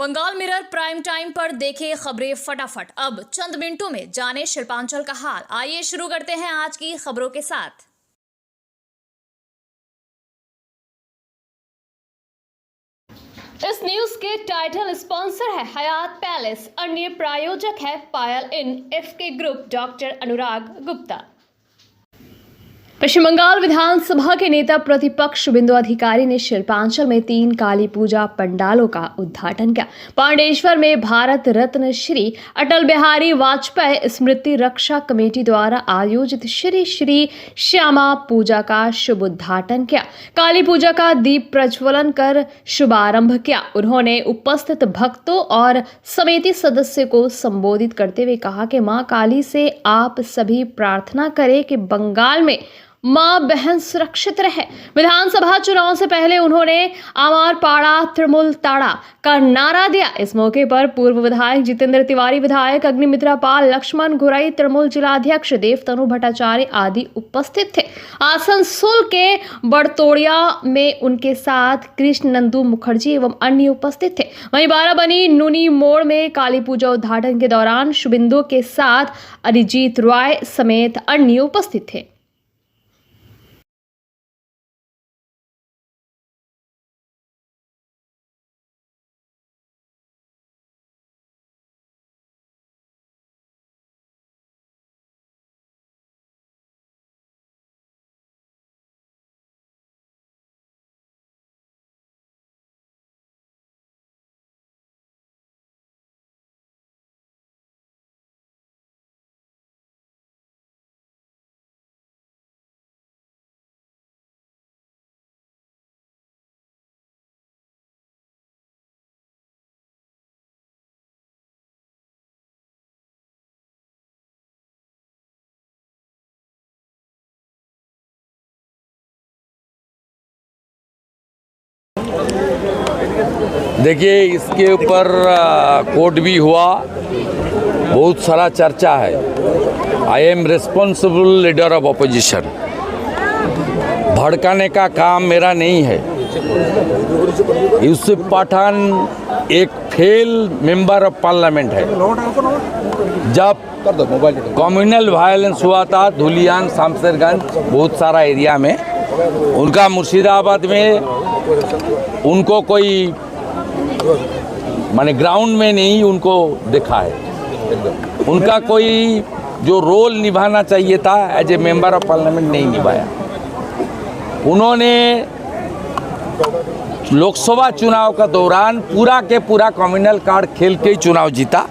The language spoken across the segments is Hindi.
बंगाल मिरर प्राइम टाइम पर देखे खबरें फटाफट। अब चंद मिनटों में जाने शिल्पांचल का हाल। आइए शुरू करते हैं आज की खबरों के साथ। इस न्यूज के टाइटल स्पॉन्सर है हयात पैलेस, अन्य प्रायोजक है पायल इन एफके ग्रुप, डॉक्टर अनुराग गुप्ता। पश्चिम बंगाल विधानसभा के नेता प्रतिपक्ष शुभेंदु अधिकारी ने शिल्पांचल में 3 काली पूजा पंडालों का उद्घाटन किया। पांडेश्वर में भारत रत्न श्री अटल बिहारी वाजपेयी स्मृति रक्षा कमेटी द्वारा आयोजित श्री श्री श्यामा पूजा का शुभ उद्घाटन किया। काली पूजा का दीप प्रज्वलन कर शुभारंभ किया। उन्होंने उपस्थित भक्तों और समिति सदस्य को संबोधित करते हुए कहा कि मां काली से आप सभी प्रार्थना करें कि बंगाल में मां बहन सुरक्षित रहे। विधानसभा चुनाव से पहले उन्होंने आमार पाड़ा तृणमूल ताड़ा का नारा दिया। इस मौके पर पूर्व विधायक जितेंद्र तिवारी, विधायक अग्निमित्रा पाल, लक्ष्मण घुराई, तृणमूल जिलाध्यक्ष देवतनु भट्टाचार्य आदि उपस्थित थे। आसनसोल के बड़तोड़िया में उनके साथ कृष्ण नंदू मुखर्जी एवं अन्य उपस्थित थे। वहीं बाराबनी नूनी मोड़ में काली पूजा उद्घाटन के दौरान शुभेंदु के साथ अरिजीत रॉय समेत अन्य उपस्थित थे। देखिए, इसके ऊपर कोर्ट भी हुआ, बहुत सारा चर्चा है। I am responsible leader of opposition. भड़काने का काम मेरा नहीं है। यूसुफ पठान एक फेल मेंबर ऑफ पार्लियामेंट है। जब कम्युनल वायलेंस हुआ था धुलियान, शामशेरगंज, बहुत सारा एरिया में, उनका मुर्शिदाबाद में उनको कोई माने ग्राउंड में नहीं उनको देखा है। उनका कोई जो रोल निभाना चाहिए था as a member of parliament नहीं निभाया। उन्होंने लोकसभा चुनाव का दौरान पूरा के पूरा कम्युनल कार्ड खेल के चुनाव जीता।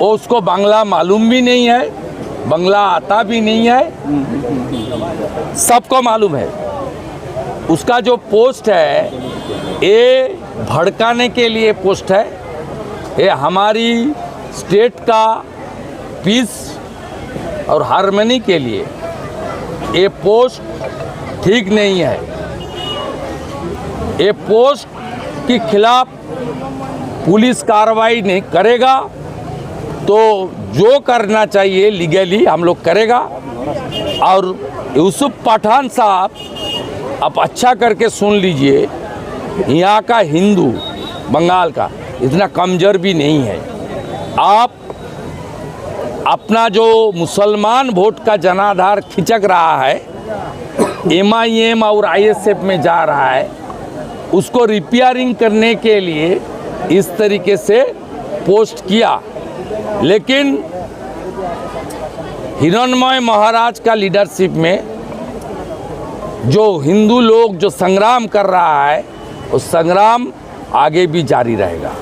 और उसको बांग्ला मालूम भी नहीं है, बांग्ला आता भी नहीं है, सबको मालूम है। उसका जो पोस्ट है ये भड़काने के लिए पोस्ट है। ये हमारी स्टेट का पीस और हार्मनी के लिए ये पोस्ट ठीक नहीं है। ये पोस्ट के खिलाफ पुलिस कार्रवाई नहीं करेगा तो जो करना चाहिए लीगली हम लोग करेगा। और यूसुफ पठान साहब, आप अच्छा करके सुन लीजिए, यहाँ का हिंदू बंगाल का इतना कमजोर भी नहीं है। आप अपना जो मुसलमान वोट का जनाधार खिंचक रहा है, MIM और ISF में जा रहा है, उसको रिपेयरिंग करने के लिए इस तरीके से पोस्ट किया। लेकिन हिरणमय महाराज का लीडरशिप में जो हिंदू लोग जो संग्राम कर रहा है, उस संग्राम आगे भी जारी रहेगा।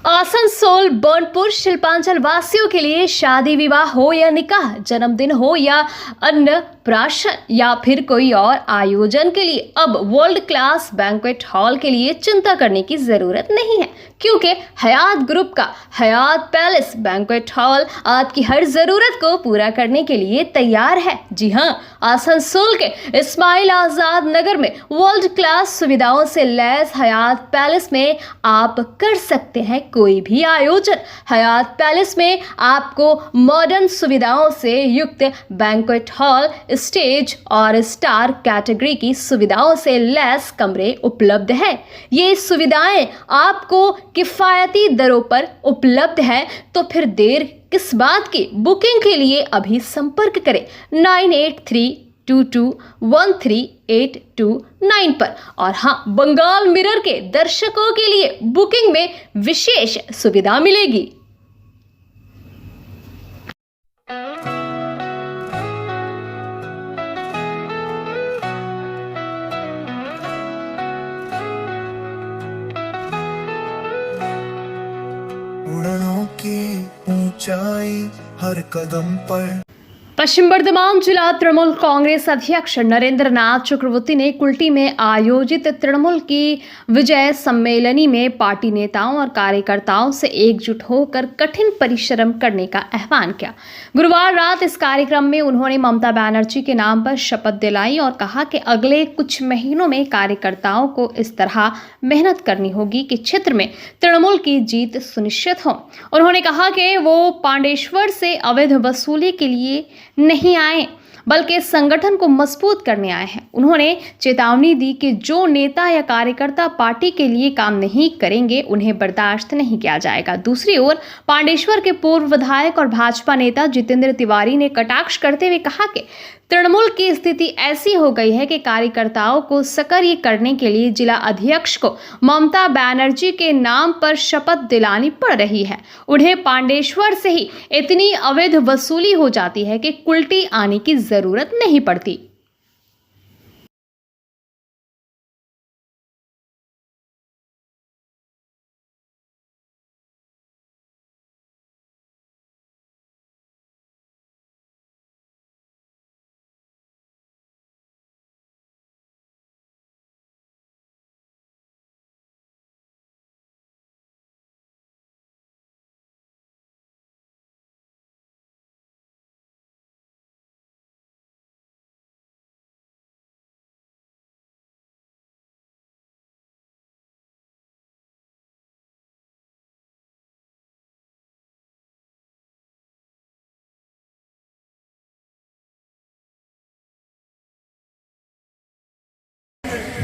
आसनसोल बर्नपुर शिल्पांचल वासियों के लिए शादी विवाह हो या निकाह, जन्मदिन हो या अन्नप्राशन या फिर कोई और आयोजन के लिए अब वर्ल्ड क्लास बैंक्वेट हॉल के लिए चिंता करने की जरूरत नहीं है, क्योंकि हयात ग्रुप का हयात पैलेस बैंक्वेट हॉल आपकी हर जरूरत को पूरा करने के लिए तैयार है। जी हां, आसनसोल के इस्माइल आजाद नगर में वर्ल्ड क्लास सुविधाओं से लैस हयात पैलेस में आप कर सकते हैं कोई भी आयोजन। हयात पैलेस में आपको मॉडर्न सुविधाओं से युक्त बैंक्वेट हॉल, स्टेज और स्टार कैटेगरी की सुविधाओं से लैस कमरे उपलब्ध है। ये सुविधाएं आपको किफ़ायती दरों पर उपलब्ध है, तो फिर देर किस बात की। बुकिंग के लिए अभी संपर्क करें 9832213829 पर। और हाँ, बंगाल मिरर के दर्शकों के लिए बुकिंग में विशेष सुविधा मिलेगी। उड़ानों की ऊंचाई हर कदम पर। पश्चिम बर्धमान जिला तृणमूल कांग्रेस अध्यक्ष नरेंद्र नाथ चक्रवर्ती ने कुल्टी में आयोजित तृणमूल की विजय सम्मेलनी में पार्टी नेताओं और कार्यकर्ताओं से एकजुट होकर कठिन परिश्रम करने का आह्वान किया। गुरुवार रात इस कार्यक्रम में उन्होंने ममता बनर्जी के नाम पर शपथ दिलाई और कहा कि अगले कुछ महीनों में कार्यकर्ताओं को इस तरह मेहनत करनी होगी कि क्षेत्र में तृणमूल की जीत सुनिश्चित हो। उन्होंने कहा कि वो पांडेश्वर से अवैध वसूली के लिए नहीं आए, बल्कि संगठन को मजबूत करने आए हैं। उन्होंने चेतावनी दी कि जो नेता या कार्यकर्ता पार्टी के लिए काम नहीं करेंगे उन्हें बर्दाश्त नहीं किया जाएगा। दूसरी ओर पांडेश्वर के पूर्व विधायक और भाजपा नेता जितेंद्र तिवारी ने कटाक्ष करते हुए कहा कि तृणमूल की स्थिति ऐसी हो गई है कि कार्यकर्ताओं को सक्रिय करने के लिए जिला अध्यक्ष को ममता बनर्जी के नाम पर शपथ दिलानी पड़ रही है। उन्हें पांडेश्वर से ही इतनी अवैध वसूली हो जाती है कि कुल्टी आने की जरूरत नहीं पड़ती।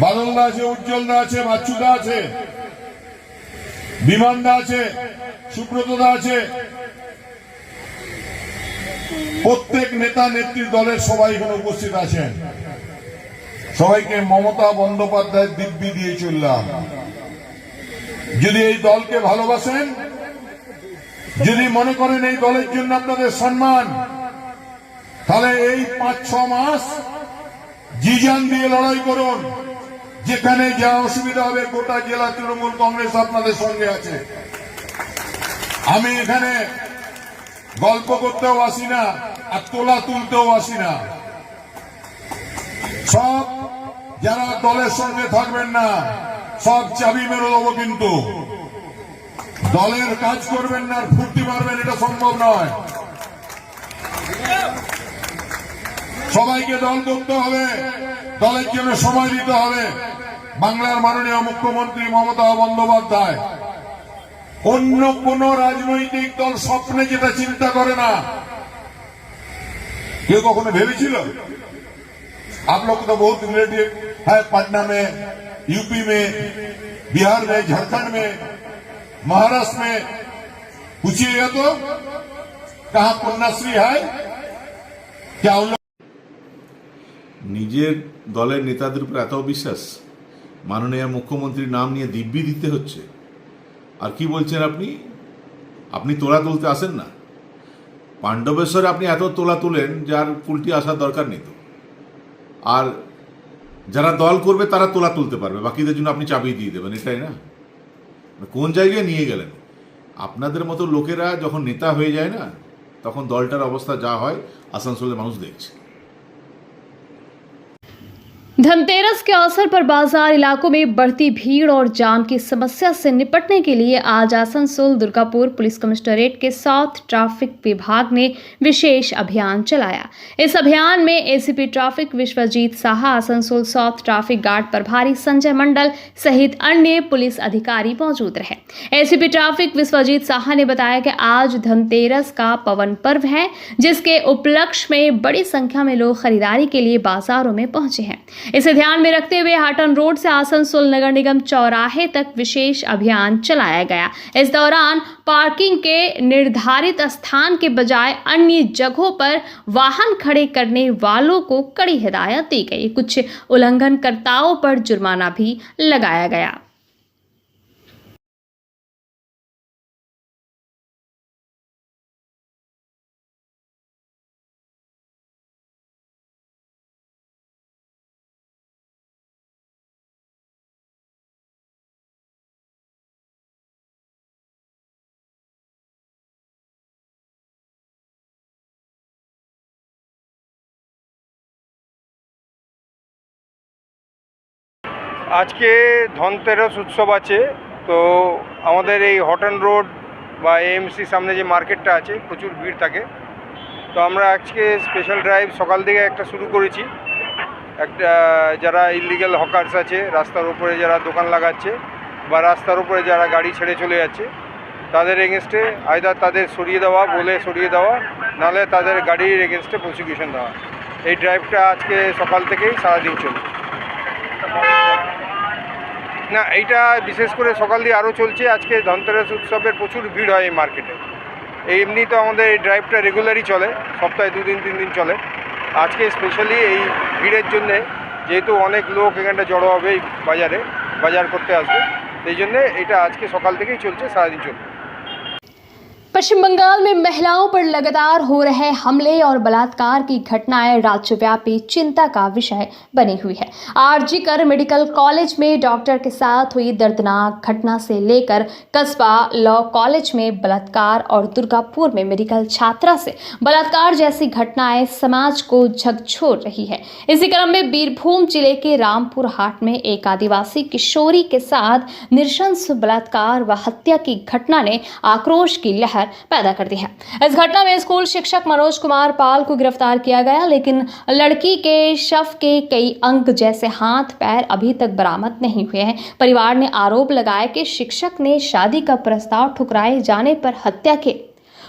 বাদলদা আছে, উজ্জ্বলদা আছে, বাচ্চুদা আছে, বিমানদা আছে, সুব্রতদা আছে, প্রত্যেক নেতা নেত্রী দলের সবাই এখানে উপস্থিত আছেন। সবাইকে মমতা বন্দ্যোপাধ্যায়ের দিব্যি দিয়ে চললাম। যদি এই দলকে ভালোবাসেন, যদি মনে করেন এই দলের জন্য আপনাদের সম্মান, তাহলে এই 5-6 মাস জিজান দিয়ে লড়াই করুন। যেখানে যা অসুবিধা হবে গোটা জেলা তৃণমূল কংগ্রেস আপনাদের সঙ্গে আছে। আমি এখানে গল্প করতেও আসি না আর তোলা তুলতেও আসি না। সব যারা দলের সঙ্গে থাকবেন না সব চাবি মেরে দেবো, কিন্তু দলের কাজ করবেন না আর ফুর্তি মারবেন, এটা সম্ভব নয়। সবাইকে দল করতে হবে, দলের জন্য সময় দিতে হবে। বাংলার মাননীয় মুখ্যমন্ত্রী মমতা বন্দ্যোপাধ্যায় অন্য কোন রাজনৈতিক দল স্বপ্নে যেটা চিন্তা করে না, কেউ কখনো ভেবেছিল? आप लोग तो बहुत रिलेटिव है, पटना में, यूपी में, बिहार में, झारखंड में, महाराष्ट्र में, पूछिएगा तो कहां कन्याश्री है क्या? उन लोग নিজের দলের নেতাদের উপর এত বিশ্বাস, মাননীয় মুখ্যমন্ত্রীর নাম নিয়ে দিব্যি দিতে হচ্ছে। আর কি বলছেন আপনি? আপনি তোলা তুলতে আসেন না। পাণ্ডবেশ্বরে আপনি এত তোলা তুলেন যার কুলটি আসার দরকার নেই তো। আর যারা দল করবে তারা তোলা তুলতে পারবে, বাকিদের জন্য আপনি চাবি দিয়ে দেবেন, এটাই না? কোন জায়গায় নিয়ে গেলেন? আপনাদের মতো লোকেরা যখন নেতা হয়ে যায় না, তখন দলটার অবস্থা যা হয় আসানসোলের মানুষ দেখছে। धनतेरस के अवसर पर बाजार इलाकों में बढ़ती भीड़ और जाम की समस्या से निपटने के लिए आज आसनसोल दुर्गापुर पुलिस कमिश्नरेट के साउथ ट्रैफिक विभाग ने विशेष अभियान चलाया। इस अभियान में ACP traffic Biswajit Saha, Asansol south traffic guard प्रभारी संजय मंडल सहित अन्य पुलिस अधिकारी मौजूद रहे। एसीपी ट्रैफिक विश्वजीत साहा ने बताया कि आज धनतेरस का पवन पर्व है, जिसके उपलक्ष्य में बड़ी संख्या में लोग खरीदारी के लिए बाजारों में पहुंचे हैं। इसे ध्यान में रखते हुए हाटन रोड से आसनसोल नगर निगम चौराहे तक विशेष अभियान चलाया गया। इस दौरान पार्किंग के निर्धारित स्थान के बजाय अन्य जगहों पर वाहन खड़े करने वालों को कड़ी हिदायत दी गई। कुछ उल्लंघनकर्ताओं पर जुर्माना भी लगाया गया। আজকে ধনতেরস উৎসব আছে, তো আমাদের এই হটন রোড বা এএমসি সামনে যে মার্কেটটা আছে প্রচুর ভিড় থাকে। তো আমরা আজকে স্পেশাল ড্রাইভ সকাল থেকে একটা শুরু করেছি। একটা যারা ইলিগাল হকার্স আছে, রাস্তার উপরে যারা দোকান লাগাচ্ছে বা রাস্তার উপরে যারা গাড়ি ছেড়ে চলে যাচ্ছে, তাদের এগেনস্টে আইদার তাদের সরিয়ে দেওয়া, বলে সরিয়ে দেওয়া, নাহলে তাদের গাড়ির এগেনস্টে প্রসিকিউশন দেওয়া। এই ড্রাইভটা আজকে সকাল থেকেই সারাদিন চলে। না, এইটা বিশেষ করে সকাল দিয়ে আরও চলছে। আজকে ধনতেরাস উৎসবের প্রচুর ভিড় হয় এই মার্কেটে। এমনি তো আমাদের এই ড্রাইভটা রেগুলারই চলে, সপ্তাহে 2 দিন 3 দিন চলে। আজকে স্পেশালি এই ভিড়ের জন্যে, যেহেতু অনেক লোক এখানটা জড়ো হবে এই বাজারে, বাজার করতে আসবে, সেই জন্যে এটা আজকে সকাল থেকেই চলছে, সারাদিন চলবে। पश्चिम बंगाल में महिलाओं पर लगातार हो रहे हमले और बलात्कार की घटनाएं राज्यव्यापी चिंता का विषय बनी हुई है। आरजीकर मेडिकल कॉलेज में डॉक्टर के साथ हुई दर्दनाक घटना से लेकर कस्बा लॉ कॉलेज में बलात्कार और दुर्गापुर में मेडिकल छात्रा से बलात्कार जैसी घटनाएं समाज को झकझोर रही है। इसी क्रम में बीरभूम जिले के रामपुर हाट में एक आदिवासी किशोरी के साथ नृशंस बलात्कार व हत्या की घटना ने आक्रोश की लहर पैदा कर दी है। इस घटना में स्कूल शिक्षक मनोज कुमार पाल को गिरफ्तार किया गया, लेकिन लड़की के शव के कई अंग जैसे हाथ पैर अभी तक बरामद नहीं हुए हैं। परिवार ने आरोप लगाया कि शिक्षक ने शादी का प्रस्ताव ठुकराए जाने पर हत्या की।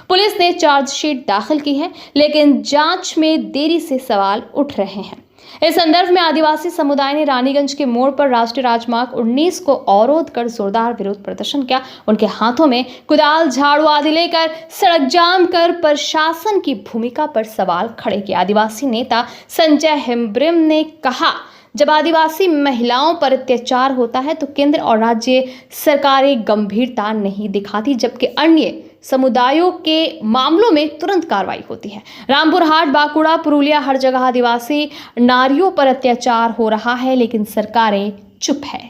पुलिस ने चार्जशीट दाखिल की है, लेकिन जांच में देरी से सवाल उठ रहे हैं। इस संदर्भ में आदिवासी समुदाय ने रानीगंज के मोड़ पर राष्ट्रीय राजमार्ग 19 को अवरोध कर जोरदार विरोध प्रदर्शन किया। उनके हाथों में कुदाल, झाड़ू आदि लेकर सड़क जाम कर प्रशासन की भूमिका पर सवाल खड़े किए। आदिवासी नेता संजय हेम्ब्रिम ने कहा, जब आदिवासी महिलाओं पर अत्याचार होता है तो केंद्र और राज्य सरकारें गंभीरता नहीं दिखाती, जबकि अन्य समुदायों के मामलों में तुरंत कार्रवाई होती है। रामपुर हाट, बांकुड़ा, पुरुलिया, हर जगह आदिवासी नारियों पर अत्याचार हो रहा है, लेकिन सरकारें चुप है।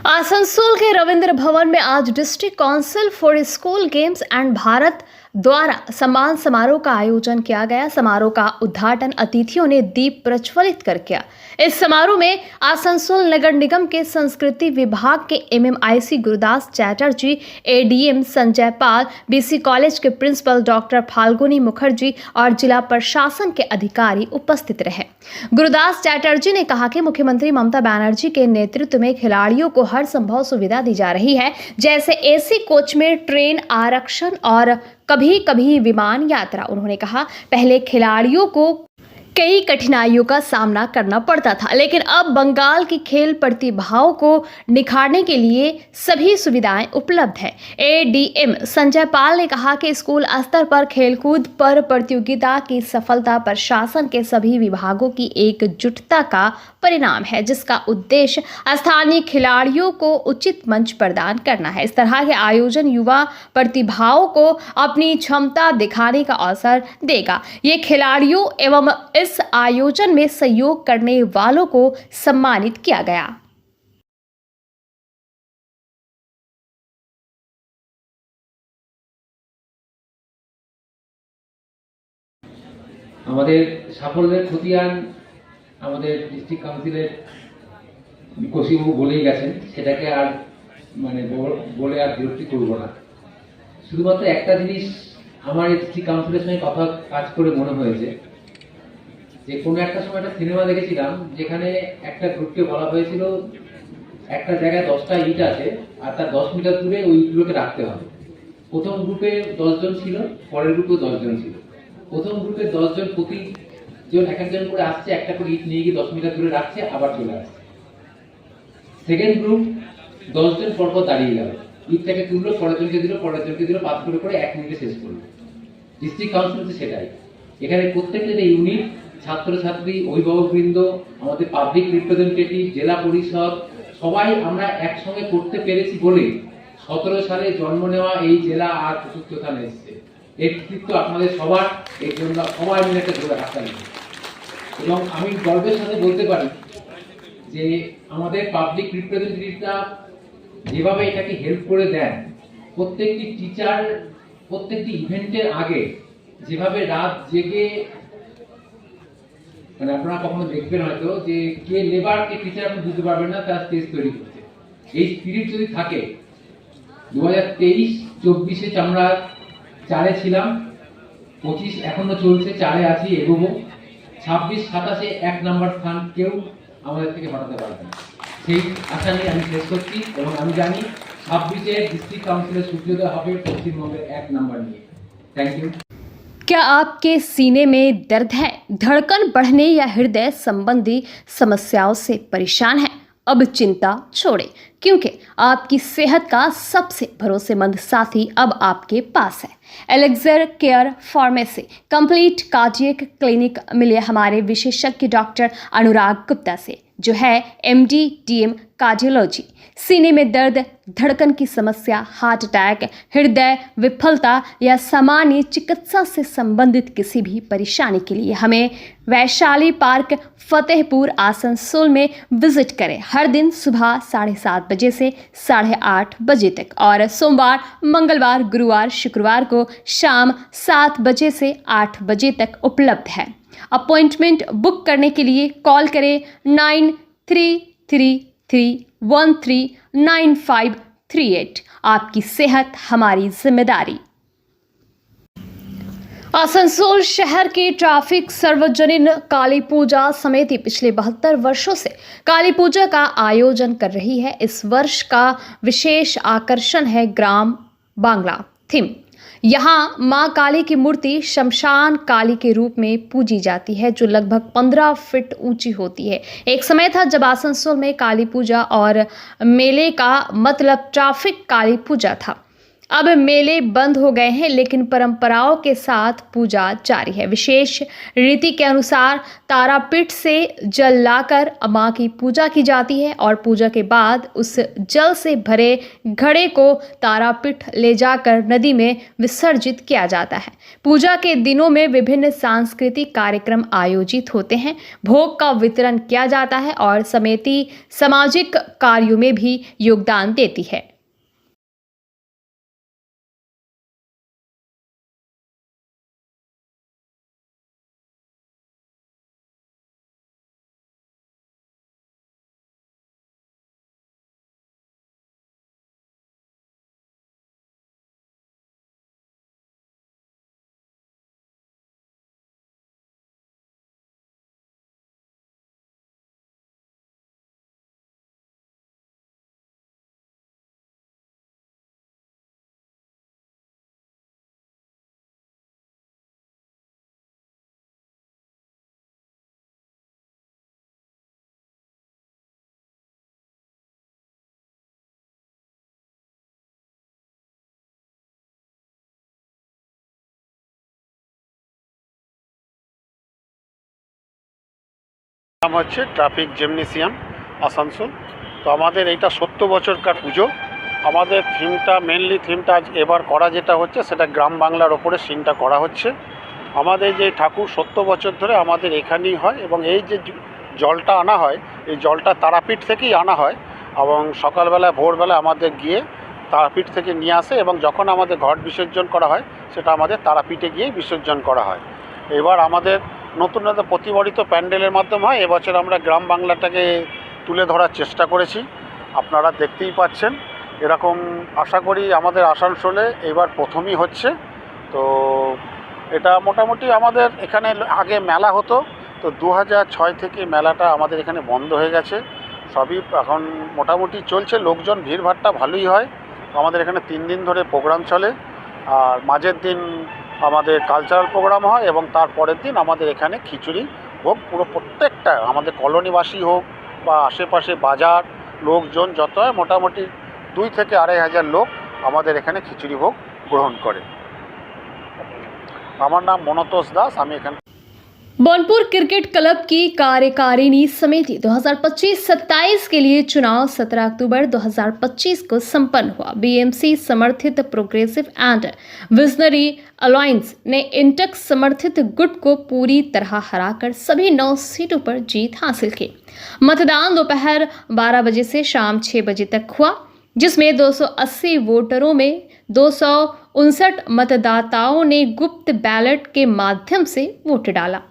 आसनसोल के रविंद्र भवन में आज district council for school games and Bharat द्वारा सम्मान समारोह का आयोजन किया गया। समारोह का उद्घाटन अतिथियों ने दीप प्रज्वलित कर किया। इस समारोह में आसनसोल नगर निगम के संस्कृति विभाग के MMIC Gurudas Chatterjee, ADM Sanjay Pal, BC college के प्रिंसिपल डॉक्टर फाल्गुनी मुखर्जी और जिला प्रशासन के अधिकारी उपस्थित रहे। गुरुदास चैटर्जी ने कहा कि मुख्यमंत्री ममता बनर्जी के नेतृत्व में खिलाड़ियों को हर संभव सुविधा दी जा रही है, जैसे AC कोच में ट्रेन आरक्षण और कभी कभी विमान यात्रा। उन्होंने कहा, पहले खिलाड़ियों को कई कठिनाइयों का सामना करना पड़ता था, लेकिन अब बंगाल की खेल प्रतिभाओं को निखारने के लिए सभी सुविधाएं उपलब्ध है। ADM संजय पाल ने कहा कि स्कूल स्तर पर खेलकूद पर प्रतियोगिता की सफलता प्रशासन के सभी विभागों की एकजुटता का परिणाम है, जिसका उद्देश्य स्थानीय खिलाड़ियों को उचित मंच प्रदान करना है। इस तरह के आयोजन युवा प्रतिभाओं को अपनी क्षमता दिखाने का अवसर देगा। ये खिलाड़ियों एवं इस आयोजन में सहयोग करने वालों को सम्मानित किया गया। আমাদের সাফল্যের খতিয়ান আমাদের ডিস্ট্রিক্ট কাউন্সিলের কৌশিকবাবু বলেই গেছেন, সেটাকে আর বলে আর বিরক্তি করব না। শুধুমাত্র একটা জিনিস আমার এই ডিস্ট্রিক্ট কাউন্সিলের সঙ্গে কাজ করে মনে হয়েছে যে কোনো একটা সময় একটা সিনেমা দেখেছিলাম যেখানে একটা গ্রুপকে বলা হয়েছিল একটা জায়গায় 10টা ইট আছে আর তার 10 মিটার দূরে ওই ইটগুলোকে রাখতে হবে। প্রথম গ্রুপে 10 জন ছিল, পরের গ্রুপেও 10 জন ছিল। প্রথম গ্রুপে 10 জন প্রতিজন এক একজন করে আসছে, একটা করে ইট নিয়ে গিয়ে 10 মিটার দূরে রাখছে, আবার চলে আসছে। সেকেন্ড গ্রুপ 10 জন পরপর দাঁড়িয়ে গেল, ইটটাকে তুললো, পরের জনকে দিল, পরের জনকে দিল, 5 করে 1 মিনিটে শেষ করলো। ডিস্ট্রিক্ট কাউন্সিল সেটাই, এখানে প্রত্যেকটা ইউনিট, ছাত্রছাত্রী, অভিভাবকবৃন্দ, আমাদের পাবলিক রিপ্রেজেন্টেটিভ, জেলা পরিষদ সবাই আমরা একসঙ্গে করতে পেরেছি বলে 17 সালে জন্ম নেওয়া এই জেলা আর চতুর্থ স্থানে এসেছে। এর কৃতিত্ব আপনাদের সবার, এই জন্য সবাই মিলে একটা জোরে হাততালি দিন। এবং আমি গর্বের সাথে বলতে পারি যে আমাদের পাবলিক রিপ্রেজেন্টেটিভরা যেভাবে এটাকে হেল্প করে দেন, প্রত্যেকটি টিচার প্রত্যেকটি ইভেন্টের আগে যেভাবে রাত জেগে, আপনারা কখনো দেখবেন হয়তো যে কে লেবার কে টিচার আপনি বুঝতে পারবেন না, তার স্টেজ তৈরি করছে। এই স্পিরিট যদি থাকে, 2023-24 আমরা 4-এ ছিলাম, 25 এখনো চলছে, 4-এ আছি, এগোবো। 26-27-এ 1 নম্বর স্থান কেউ আমাদের থেকে হটাতে পারবে না, সেই আশা নিয়ে আমি শেষ করছি। এবং আমি জানি 26-এ ডিস্ট্রিক্ট কাউন্সিলের সূর্যোদয় হবে পশ্চিমবঙ্গের 1 নম্বর নিয়ে। Thank you. क्या आपके सीने में दर्द है, धड़कन बढ़ने या हृदय संबंधी समस्याओं से परेशान है? अब चिंता छोड़ें, क्योंकि आपकी सेहत का सबसे भरोसेमंद साथी अब आपके पास है। Elixir care pharmacy complete cardiac clinic मिले हमारे विशेषज्ञ डॉक्टर अनुराग गुप्ता से, जो है MD DM कार्डियोलॉजी। सीने में दर्द, धड़कन की समस्या, हार्ट अटैक, हृदय विफलता या सामान्य चिकित्सा से संबंधित किसी भी परेशानी के लिए हमें वैशाली पार्क फतेहपुर आसनसोल में विजिट करें। हर दिन सुबह 7:30 बजे से 8:30 बजे तक और सोमवार, मंगलवार, गुरुवार, शुक्रवार को शाम 7 बजे से 8 बजे तक उपलब्ध है। अपॉइंटमेंट बुक करने के लिए कॉल करें 9333139538। आपकी सेहत हमारी जिम्मेदारी। आसनसोल शहर की ट्रैफिक सार्वजनिक काली पूजा समिति पिछले 72 वर्षों से काली पूजा का आयोजन कर रही है। इस वर्ष का विशेष आकर्षण है ग्राम बांग्ला थीम। यहाँ मां काली की मूर्ति शमशान काली के रूप में पूजी जाती है, जो लगभग 15 फीट ऊंची होती है। एक समय था जब आसनसोल में काली पूजा और मेले का मतलब ट्रैफिक काली पूजा था। अब मेले बंद हो गए हैं, लेकिन परंपराओं के साथ पूजा जारी है। विशेष रीति के अनुसार तारापीठ से जल लाकर मां की पूजा की जाती है और पूजा के बाद उस जल से भरे घड़े को तारापीठ ले जाकर नदी में विसर्जित किया जाता है। पूजा के दिनों में विभिन्न सांस्कृतिक कार्यक्रम आयोजित होते हैं, भोग का वितरण किया जाता है और समिति सामाजिक कार्यों में भी योगदान देती है। নাম হচ্ছে ট্রাফিক জিমনেসিয়াম আসানসোল। তো আমাদের এইটা 70 বছরকার পুজো। আমাদের থিমটা মেনলি আজ এবার করা যেটা হচ্ছে সেটা গ্রাম বাংলার ওপরে সিনটা করা হচ্ছে। আমাদের যে ঠাকুর 70 বছর ধরে আমাদের এখানেই হয় এবং এই যে জলটা আনা হয় এই জলটা তারাপীঠ থেকেই আনা হয় এবং সকালবেলা ভোরবেলা আমাদের গিয়ে তারাপীঠ থেকে নিয়ে আসে এবং যখন আমাদের ঘট বিসর্জন করা হয় সেটা আমাদের তারাপীঠে গিয়েই বিসর্জন করা হয়। এবার আমাদের নতুন নতুন প্রতিবারিত প্যান্ডেলের মাধ্যমে হয়। এবছর আমরা গ্রাম বাংলাটাকে তুলে ধরার চেষ্টা করেছি, আপনারা দেখতেই পাচ্ছেন। এরকম আশা করি আমাদের আসানসোলে এবার প্রথমই হচ্ছে। তো এটা মোটামুটি আমাদের এখানে আগে মেলা হতো, তো 2006 থেকে মেলাটা আমাদের এখানে বন্ধ হয়ে গেছে। সবই এখন মোটামুটি চলছে, লোকজন ভিড়ভাড়টা ভালোই হয়। আমাদের এখানে 3 দিন ধরে প্রোগ্রাম চলে, আর মাঝের দিন আমাদের কালচারাল প্রোগ্রাম হয় এবং তারপরের দিন আমাদের এখানে খিচুড়ি ভোগ পুরো প্রত্যেকটা আমাদের কলোনিবাসী হোক বা আশেপাশে বাজার লোকজন যত হয় মোটামুটি 2 থেকে 2.5 হাজার লোক আমাদের এখানে খিচুড়ি ভোগ গ্রহণ করে। আমার নাম মনতোষ দাস, আমি এখানে। बनपुर क्रिकेट क्लब की कार्यकारिणी समिति 2025-27 के लिए चुनाव 17 अक्टूबर 2025 को संपन्न हुआ। बीएमसी समर्थित प्रोग्रेसिव एंड विजनरी अलायंस ने इंटक समर्थित गुट को पूरी तरह हराकर सभी 9 सीटों पर जीत हासिल की। मतदान दोपहर 12 बजे से शाम 6 बजे तक हुआ, जिसमें 280 वोटरों में 259 मतदाताओं ने गुप्त बैलेट के माध्यम से वोट डाला।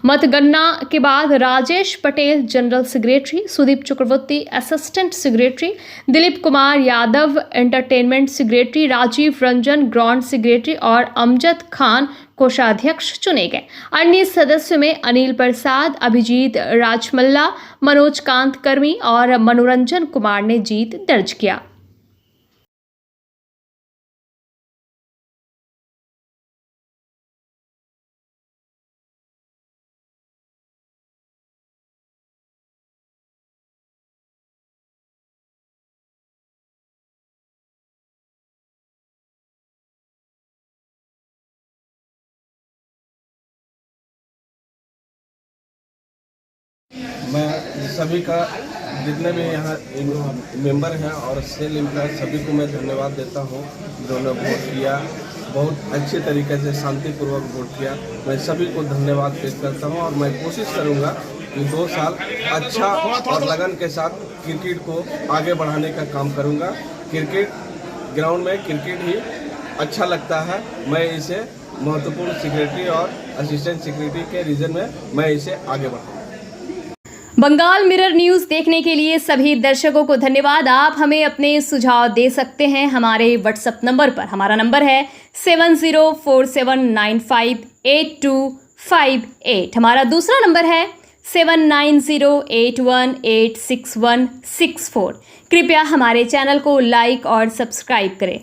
मतगणना के बाद Rajesh Patel general secretary, Sudeep Chakraborty assistant secretary, Dilip Kumar Yadav entertainment secretary, Rajiv Ranjan ground secretary और अमजद खान कोषाध्यक्ष चुने गए। अन्य सदस्यों में अनिल प्रसाद, अभिजीत राजमल्ला, मनोज कांत कर्मी और मनोरंजन कुमार ने जीत दर्ज किया। मैं सभी का जितने भी यहाँ मेंबर हैं और सेल एम्प्लॉय सभी को मैं धन्यवाद देता हूँ जिन्होंने वोट किया, बहुत अच्छे तरीके से शांतिपूर्वक वोट किया। मैं सभी को धन्यवाद पेश करता हूँ और मैं कोशिश करूँगा कि 2 साल अच्छा और लगन के साथ क्रिकेट को आगे बढ़ाने का काम करूँगा। क्रिकेट ग्राउंड में क्रिकेट ही अच्छा लगता है। मैं इसे महत्वपूर्ण सेक्रेटरी और असिस्टेंट सेक्रेटरी के रीजन में मैं इसे आगे बढ़ाऊँगा। बंगाल मिरर न्यूज़ देखने के लिए सभी दर्शकों को धन्यवाद। आप हमें अपने सुझाव दे सकते हैं हमारे व्हाट्सएप नंबर पर। हमारा नंबर है 7047958258। हमारा दूसरा नंबर है 7908186164। कृपया हमारे चैनल को लाइक और सब्सक्राइब करें।